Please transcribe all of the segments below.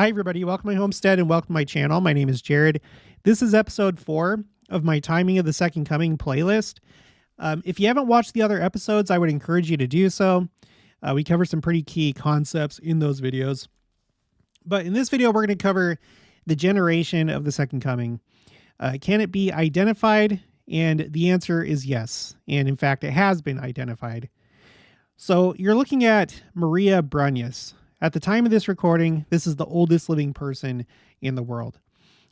Hi, everybody. Welcome to my homestead and welcome to my channel. My name is Jared. This is episode 4 of my Timing of the Second Coming playlist. If you haven't watched the other episodes, I would encourage you to do so. We cover some pretty key concepts in those videos. But in this video, we're going to cover the generation of the Second Coming. Can it be identified? And the answer is yes. And in fact, it has been identified. So you're looking at Maria Brunius. At the time of this recording, this is the oldest living person in the world.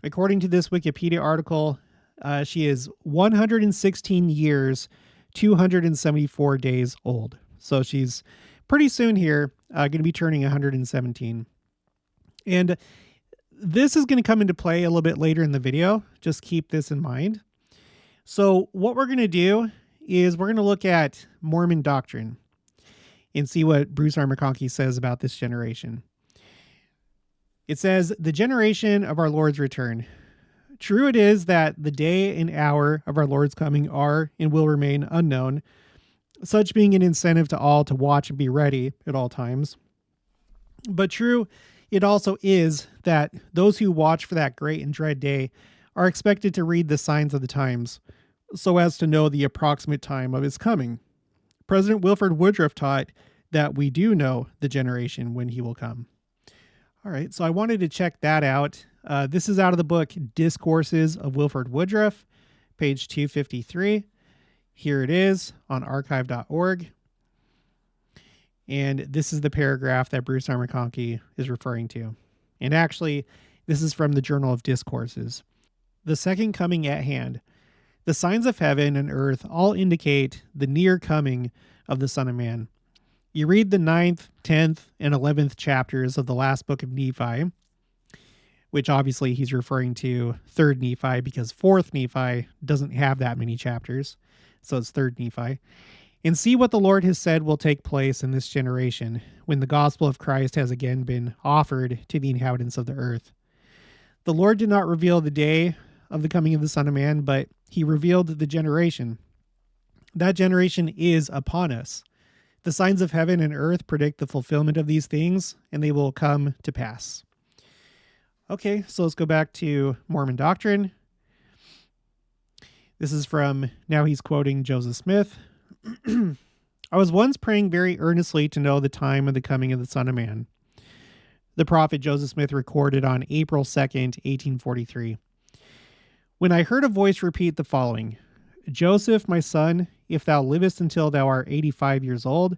According to this Wikipedia article, she is 116 years, 274 days old. So she's pretty soon here going to be turning 117. And this is going to come into play a little bit later in the video. Just keep this in mind. So what we're going to do is we're going to look at Mormon Doctrine and see what Bruce R. McConkie says about this generation. It says, the generation of our Lord's return. True it is that the day and hour of our Lord's coming are and will remain unknown, such being an incentive to all to watch and be ready at all times. But true it also is that those who watch for that great and dread day are expected to read the signs of the times, so as to know the approximate time of his coming. President Wilford Woodruff taught that we do know the generation when he will come. All right, so I wanted to check that out. This is out of the book Discourses of Wilford Woodruff, page 253. Here it is on archive.org. And this is the paragraph that Bruce R. McConkie is referring to. And actually, this is from the Journal of Discourses. The second coming at hand. The signs of heaven and earth all indicate the near coming of the Son of Man. You read the 9th, 10th, and 11th chapters of the last book of Nephi, which obviously he's referring to 3rd Nephi because 4th Nephi doesn't have that many chapters, so it's 3rd Nephi, and see what the Lord has said will take place in this generation when the gospel of Christ has again been offered to the inhabitants of the earth. The Lord did not reveal the day of the coming of the Son of Man, but he revealed the generation. That generation is upon us. The signs of heaven and earth predict the fulfillment of these things, and they will come to pass. Okay, so let's go back to Mormon Doctrine. This is from, now he's quoting Joseph Smith. I was once praying very earnestly to know the time of the coming of the Son of Man. The prophet Joseph Smith recorded on April 2nd, 1843. When I heard a voice repeat the following, Joseph, my son, if thou livest until thou art 85 years old,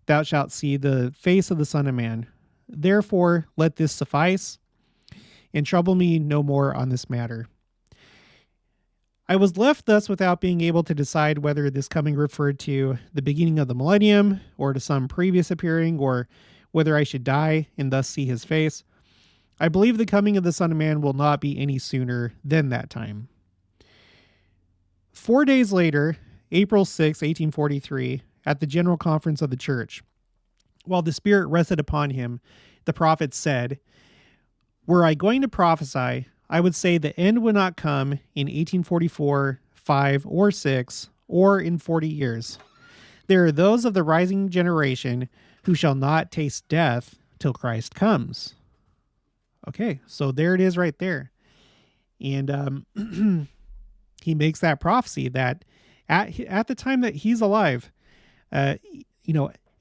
thou shalt see the face of the Son of Man. Therefore, let this suffice, and trouble me no more on this matter. I was left thus without being able to decide whether this coming referred to the beginning of the millennium, or to some previous appearing, or whether I should die and thus see his face. I believe the coming of the Son of Man will not be any sooner than that time. 4 days later, April 6, 1843, at the General Conference of the Church, while the Spirit rested upon him, the prophet said, were I going to prophesy, I would say the end would not come in 1844, 5, or 6, or in 40 years. There are those of the rising generation who shall not taste death till Christ comes. Okay, so there it is right there. And he makes that prophecy that at the time that he's alive, and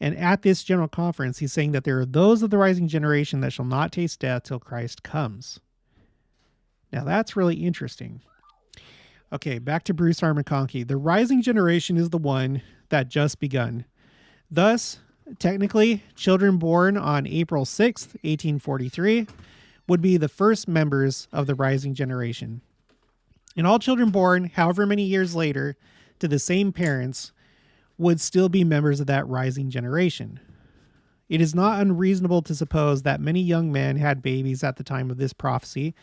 at this general conference, he's saying that there are those of the rising generation that shall not taste death till Christ comes. Now that's really interesting. Okay, back to Bruce R. McConkie. The rising generation is the one that just begun. Thus, technically, children born on April 6th, 1843, would be the first members of the rising generation. And all children born, however many years later, to the same parents, would still be members of that rising generation. It is not unreasonable to suppose that many young men had babies at the time of this prophecy,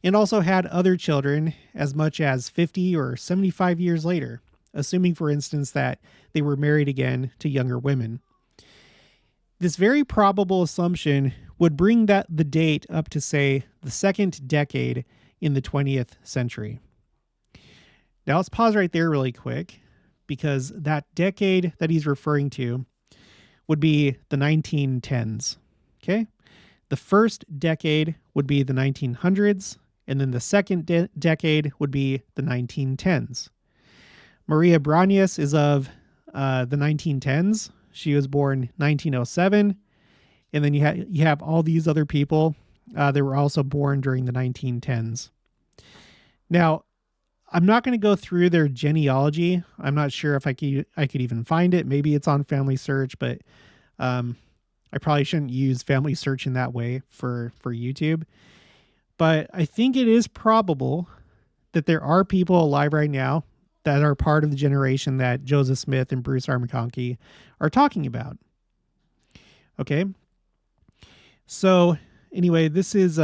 and also had other children as much as 50 or 75 years later, assuming, for instance, that they were married again to younger women. This very probable assumption would bring the date up to, say, the second decade in the 20th century. Now let's pause right there really quick, because that decade that he's referring to would be the 1910s. Okay? The first decade would be the 1900s, and then the second decade would be the 1910s. Maria Branius is of the 1910s. She was born 1907. And then you have all these other people that were also born during the 1910s. Now, I'm not going to go through their genealogy. I'm not sure if I could even find it. Maybe it's on Family Search, but I probably shouldn't use Family Search in that way for YouTube. But I think it is probable that there are people alive right now that are part of the generation that Joseph Smith and Bruce R. McConkie are talking about. Okay. So anyway, this is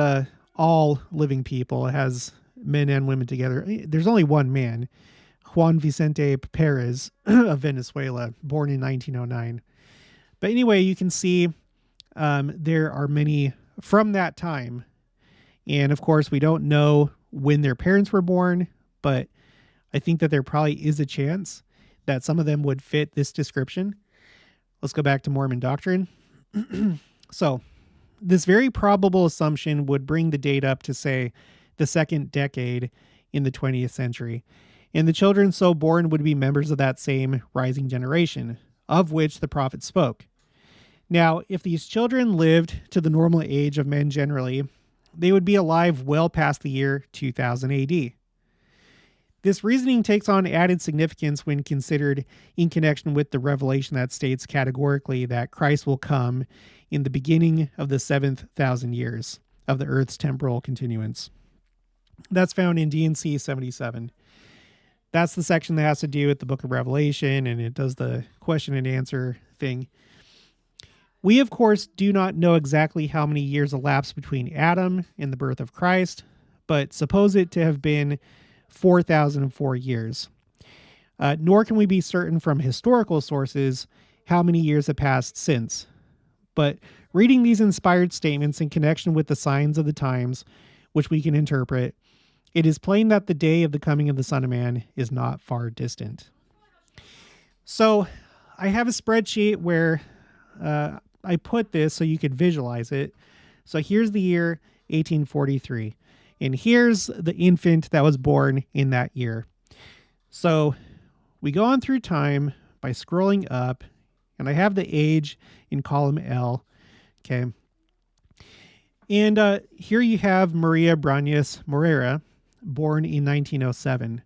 all living people. It has men and women together. There's only one man, Juan Vicente Perez of Venezuela, born in 1909. But anyway, you can see there are many from that time. And of course, we don't know when their parents were born, but I think that there probably is a chance that some of them would fit this description. Let's go back to Mormon Doctrine. So, this very probable assumption would bring the date up to, say, the second decade in the 20th century. And the children so born would be members of that same rising generation, of which the prophet spoke. Now, if these children lived to the normal age of men generally, they would be alive well past the year 2000 AD. This reasoning takes on added significance when considered in connection with the revelation that states categorically that Christ will come in the beginning of the 7,000 years of the Earth's temporal continuance. That's found in D&C 77. That's the section that has to do with the book of Revelation, and it does the question and answer thing. We, of course, do not know exactly how many years elapsed between Adam and the birth of Christ, but suppose it to have been 4,004 years. Nor can we be certain from historical sources how many years have passed since. But reading these inspired statements in connection with the signs of the times, which we can interpret, it is plain that the day of the coming of the Son of Man is not far distant. So I have a spreadsheet where I put this so you could visualize it. So here's the year 1843. And here's the infant that was born in that year. So we go on through time by scrolling up, and I have the age in column L. Okay. And here you have Maria Branius Moreira, born in 1907.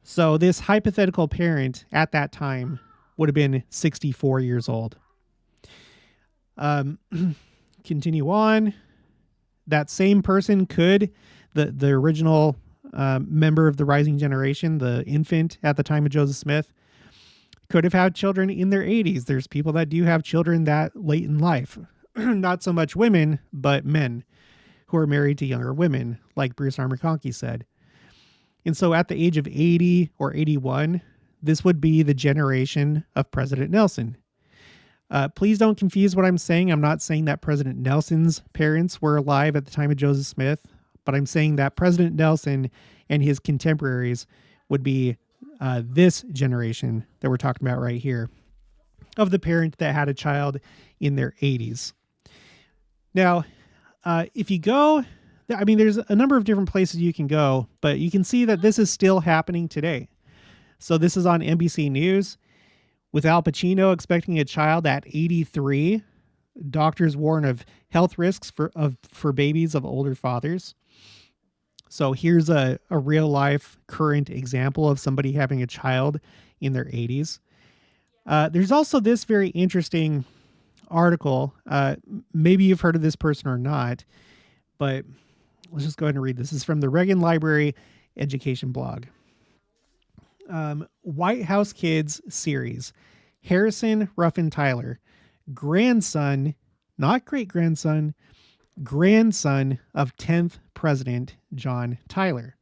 So this hypothetical parent at that time would have been 64 years old. Continue on. That same person could, the original member of the rising generation, the infant at the time of Joseph Smith, could have had children in their 80s. There's people that do have children that late in life. Not so much women, but men who are married to younger women, like Bruce R. McConkie said. And so at the age of 80 or 81, this would be the generation of President Nelson. Please don't confuse what I'm saying. I'm not saying that President Nelson's parents were alive at the time of Joseph Smith, but I'm saying that President Nelson and his contemporaries would be this generation that we're talking about right here, of the parent that had a child in their 80s. Now, if you go, I mean, there's a number of different places you can go, but you can see that this is still happening today. So this is on NBC News. With Al Pacino expecting a child at 83, doctors warn of health risks for babies of older fathers. So here's a real life current example of somebody having a child in their 80s. There's also this very interesting article. Maybe you've heard of this person or not, but let's just go ahead and read this. This is from the Reagan Library Education blog. White House Kids series. Harrison Ruffin Tyler, grandson, not great-grandson, grandson of 10th President John Tyler.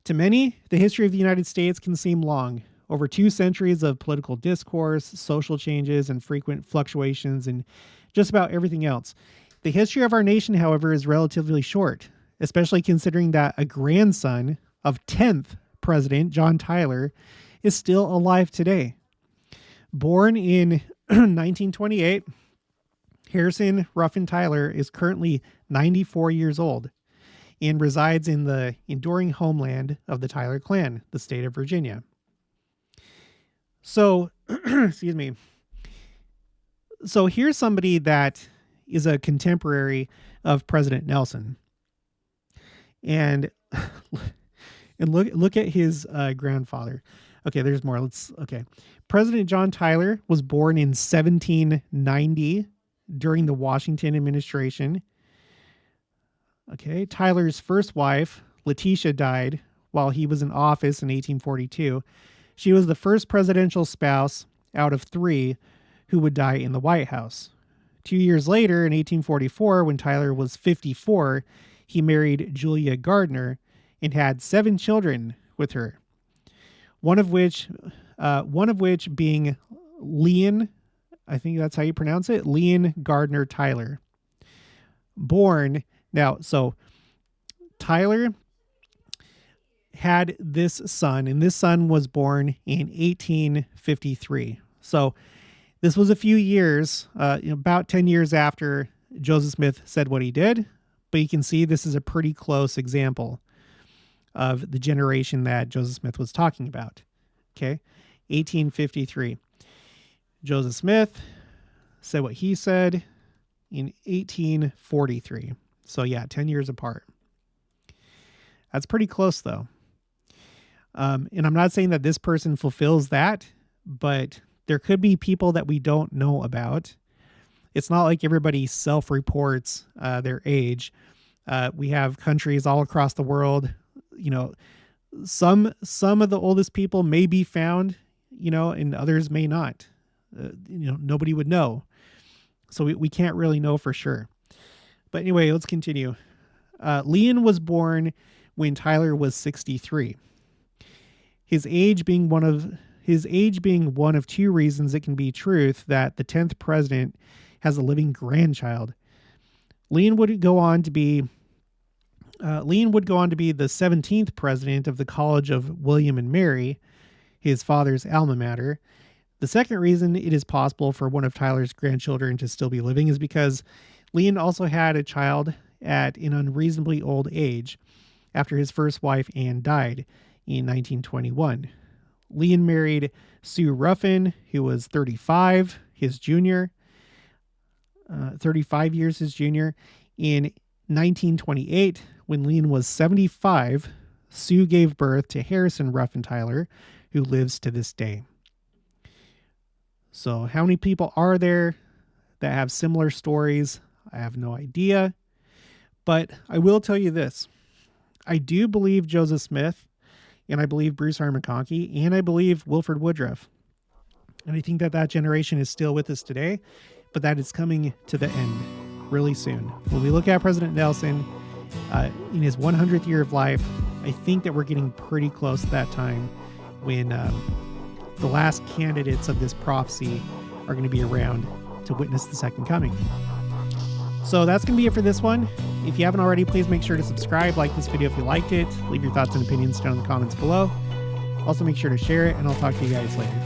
To many, the history of the United States can seem long, over 2 centuries of political discourse, social changes, and frequent fluctuations, and just about everything else. The history of our nation, however, is relatively short, especially considering that a grandson of 10th President John Tyler is still alive today. Born in 1928, Harrison Ruffin Tyler is currently 94 years old and resides in the enduring homeland of the Tyler clan, the state of Virginia. So, excuse me. So here's somebody that is a contemporary of President Nelson. And look at his grandfather. Okay, there's more. President John Tyler was born in 1790 during the Washington administration. Okay, Tyler's first wife, Letitia, died while he was in office in 1842. She was the first presidential spouse out of 3 who would die in the White House. 2 years later, in 1844, when Tyler was 54, he married Julia Gardner and had 7 children with her. One of which being Leon, I think that's how you pronounce it, Leon Gardner Tyler. So Tyler had this son, and this son was born in 1853. So this was a few years, about 10 years after Joseph Smith said what he did, but you can see this is a pretty close example of the generation that Joseph Smith was talking about. Okay, 1853. Joseph Smith said what he said in 1843. So yeah, 10 years apart. That's pretty close though. And I'm not saying that this person fulfills that, but there could be people that we don't know about. It's not like everybody self-reports their age. We have countries all across the world. Some of the oldest people may be found, and others may not. Nobody would know. So we can't really know for sure. But anyway, let's continue. Leon was born when Tyler was 63. His age being one of 2 reasons it can be truth that the 10th president has a living grandchild. Leon would go on to be the 17th president of the College of William and Mary, his father's alma mater. The second reason it is possible for one of Tyler's grandchildren to still be living is because Leon also had a child at an unreasonably old age after his first wife, Anne, died in 1921. Leon married Sue Ruffin, who was 35 years his junior. In 1928, when Leon was 75, Sue gave birth to Harrison Ruffin Tyler, who lives to this day. So how many people are there that have similar stories? I have no idea. But I will tell you this. I do believe Joseph Smith, and I believe Bruce R. McConkie, and I believe Wilford Woodruff. And I think that generation is still with us today, but that is coming to the end really soon. When we look at President Nelson in his 100th year of life, I think that we're getting pretty close to that time when the last candidates of this prophecy are going to be around to witness the second coming. So that's going to be it for this one. If you haven't already, please make sure to subscribe, like this video if you liked it, leave your thoughts and opinions down in the comments below. Also make sure to share it, and I'll talk to you guys later.